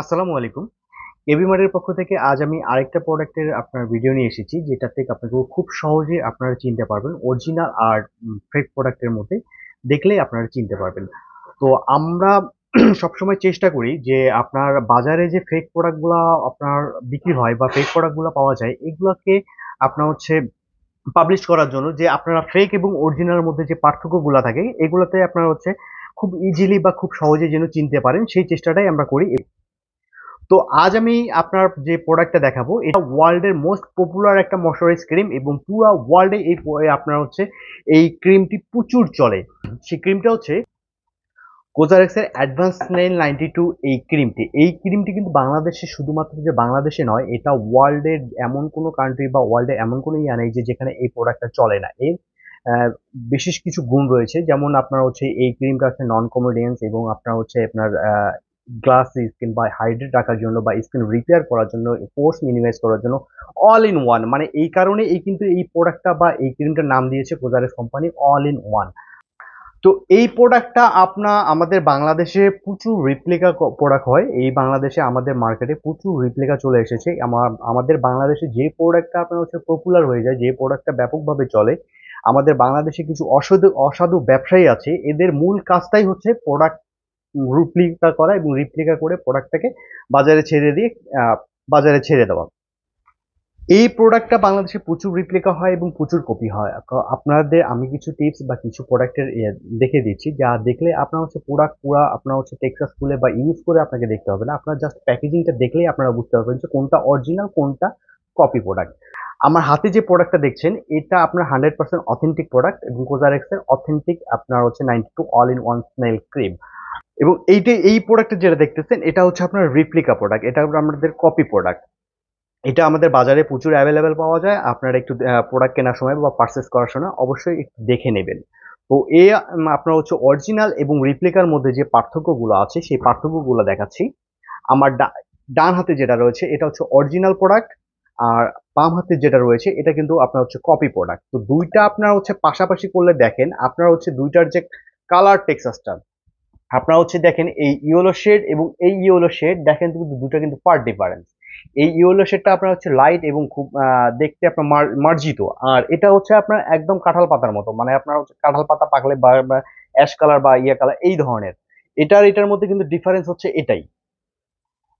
আসসালামু আলাইকুম। এবিমার্টের পক্ষ থেকে আজ আমি আরেকটা প্রোডাক্টের আপনার ভিডিও নিয়ে এসেছি, যেটা থেকে আপনাকে খুব সহজে আপনারা চিনতে পারবেন অরিজিনাল আর ফেক প্রোডাক্টের মধ্যে দেখলেই আপনারা চিনতে পারবেন। তো আমরা সবসময় চেষ্টা করি যে আপনার বাজারে যে ফেক প্রোডাক্টগুলা আপনার বিক্রি হয় বা ফেক প্রোডাক্টগুলা পাওয়া যায়, এগুলাকে আপনার পাবলিশ করার জন্য যে আপনারা ফেক এবং অরিজিনালের মধ্যে যে পার্থক্যগুলা থাকে, এগুলাতে আপনারা খুব ইজিলি বা খুব সহজে যেন চিনতে পারেন, সেই চেষ্টাটাই আমরা করি। তো আজ আমি আপনার যে প্রোডাক্টটা দেখাবো, এটা ওয়ার্ল্ডের মোস্ট পপুলার একটা ময়শ্চারাইজ ক্রিম এবং পুরা ওয়ার্ল্ডে আপনার এই ক্রিমটি প্রচুর চলে। সেই ক্রিমটা হচ্ছে কোজারেক্সের অ্যাডভান্স স্নেল 92। এই ক্রিমটি কিন্তু বাংলাদেশে, শুধুমাত্র যে বাংলাদেশে নয়, এটা ওয়ার্ল্ডের এমন কোনো কান্ট্রি বা ওয়ার্ল্ডে এমন কোনো ইয়া নেই যে যেখানে এই প্রোডাক্টটা চলে না। এর বিশেষ কিছু গুণ রয়েছে, যেমন আপনার এই ক্রিমটা নন কমেডিয়েন্স এবং আপনার গ্লাস স্কিন বা হাইড্রেট রাখার জন্য বা স্কিন রিপেয়ার করার জন্য, পোর্স মিনিমাইজ করার জন্য, অল ইন ওয়ান। মানে এই কারণে কিন্তু এই প্রোডাক্টটা বা এই ক্রিমটার নাম দিয়েছে কোজারেক্স কোম্পানি অল ইন ওয়ান। তো এই প্রোডাক্টটা আমাদের বাংলাদেশে প্রচুর রিপ্লিকা প্রোডাক্ট হয়। এই বাংলাদেশে আমাদের মার্কেটে প্রচুর রিপ্লিকা চলে এসেছে। আমাদের বাংলাদেশে যে প্রোডাক্টটা আপনার পপুলার হয়ে যায়, যে প্রোডাক্টটা ব্যাপকভাবে চলে, আমাদের বাংলাদেশে কিছু অসাধু অসাধু ব্যবসায়ী আছে। এদের মূল কাজটাই হচ্ছে প্রোডাক্ট রিপ্লিকা করা এবং রিপ্লিকা করে প্রোডাক্টটাকে বাজারে ছেড়ে দিয়ে বাজারে ছেড়ে দেওয়া। এই প্রোডাক্টটা বাংলাদেশে প্রচুর রিপ্লিকা হয় এবং প্রচুর কপি হয়। আপনাদের আমি কিছু টিপস বা কিছু প্রোডাক্টের দেখে দিচ্ছি, যা দেখলে আপনার প্রোডাক্ট পুরা আপনার টেক্সাস খুলে বা ইউজ করে আপনাকে দেখতে হবে না। আপনার জাস্ট প্যাকেজিংটা দেখলেই আপনারা বুঝতে পারবেন যে কোনটা অরিজিনাল, কোনটা কপি প্রোডাক্ট। আমার হাতে যে প্রোডাক্টটা দেখছেন, এটা আপনার 100% অথেন্টিক প্রোডাক্ট এবং কোজারেক্সের অথেন্টিক আপনার 92 all in one snail cream. এবং এই প্রোডাক্টটা যেটা দেখতেছেন, এটা হচ্ছে আপনার রিপ্লিকা প্রোডাক্ট, এটা আমাদের কপি প্রোডাক্ট। এটা আমাদের বাজারে প্রচুর অ্যাভেলেবেল পাওয়া যায়। আপনারা একটু প্রোডাক্ট কেনার সময় বা পারচেস করার সময় অবশ্যই একটু দেখে নেবেন। তো আপনার অরিজিনাল এবং রিপ্লিকার মধ্যে যে পার্থক্যগুলো আছে, সেই পার্থক্যগুলো দেখাচ্ছি। আমার ডান হাতে যেটা রয়েছে, এটা হচ্ছে অরিজিনাল প্রোডাক্ট। আর বাম হাতে যেটা রয়েছে, এটা কিন্তু আপনার কপি প্রোডাক্ট। তো দুইটা আপনার পাশাপাশি করলে দেখেন, আপনার দুইটার যে কালার টেক্সাসটা, আপনারা দেখেন এই ইয়েলো শেড এবং এই ইয়েলো শেড দেখেন, কিন্তু দুটো কিন্তু ফার ডিফারেন্স। এই ইয়েলো শেডটা আপনার লাইট এবং খুব দেখতে আপনার মার্জিত। আর এটা আপনার একদম কাঁঠাল পাতার মতো, মানে আপনার কাঁঠাল পাতা পাকলে বা অ্যাশ কালার বা ইয়া কালার এই ধরনের। এটার মধ্যে কিন্তু ডিফারেন্স হচ্ছে এটাই।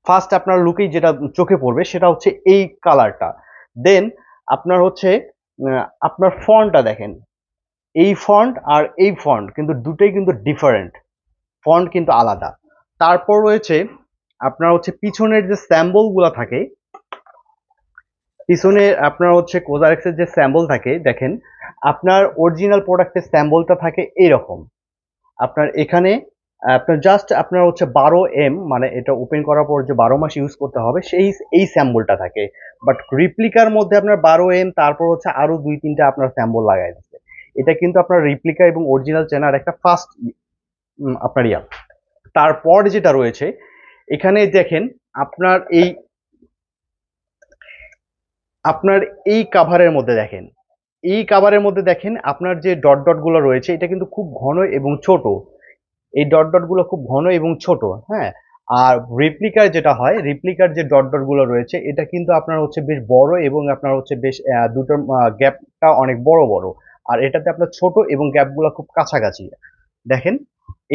ফার্স্ট আপনার লুকেই যেটা চোখে পড়বে সেটা হচ্ছে এই কালারটা। দেন আপনার আপনার ফন্টটা দেখেন, এই ফন্ট আর এই ফন্ট কিন্তু দুটোই কিন্তু ডিফারেন্ট, ফন্ট কিন্তু আলাদা। তারপর রয়েছে আপনার পিছনের যে স্যাম্বল গুলা থাকে, পিছনে আপনার কোজারেক্সের যে স্যাম্বল থাকে দেখেন, আপনার অরিজিনাল প্রোডাক্টের স্যাম্বলটা থাকে এইরকম। আপনার এখানে আপনার জাস্ট আপনার 12M, মানে এটা ওপেন করার পর যে 12 মাস ইউজ করতে হবে, এই স্যাম্বলটা থাকে। বাট রিপ্লিকার মধ্যে আপনার 12M, তারপর আরো 2-3টা আপনার স্যাম্বল লাগাই দিচ্ছে। এটা কিন্তু আপনার রিপ্লিকা এবং অরিজিনাল চেনার একটা ফার্স্ট আপনার ইয়া। তারপর যেটা রয়েছে এখানে দেখেন, আপনার আপনার এই কাভারের মধ্যে দেখেন, আপনার যে ডট ডট গুলো রয়েছে, এটা কিন্তু খুব ঘন এবং ছোট। এই ডট ডট গুলো খুব ঘন এবং ছোট, হ্যাঁ। আর রিপ্লিকার যে ডট ডট গুলো রয়েছে, এটা কিন্তু আপনার বেশ বড় এবং আপনার বেশ দুটোর গ্যাপটা অনেক বড় বড়। আর এটাতে আপনার ছোট এবং গ্যাপ গুলো খুব কাছাকাছি। দেখেন,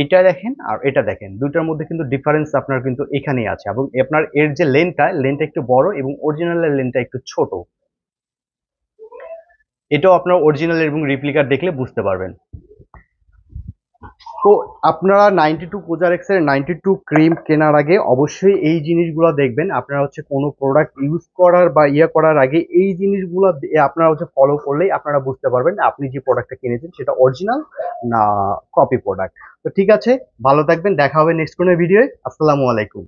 এটা দেখেন আর এটা দেখেন, দুইটার মধ্যে কিন্তু ডিফারেন্স আপনার কিন্তু এখানেই আছে। এবং আপনার এর যে লেনটা একটু বড় এবং অরিজিনালের লেনটা একটু ছোট। এটাও আপনার অরিজিনাল এবং রিপ্লিকার দেখলে বুঝতে পারবেন। তো আপনারা 92 কোজারেক্সের 92 ক্রিম কেনার আগে অবশ্যই এই জিনিসগুলো দেখবেন। আপনারা কোনো প্রোডাক্ট ইউজ করার বা করার আগে এই জিনিসগুলো আপনারা ফলো করলেই আপনারা বুঝতে পারবেন আপনি যে প্রোডাক্টটা কিনেছেন সেটা অরিজিনাল না কপি প্রোডাক্ট। তো ঠিক আছে, ভালো থাকবেন, দেখা হবে নেক্সট কোনো ভিডিওয়ে। আসসালামু আলাইকুম।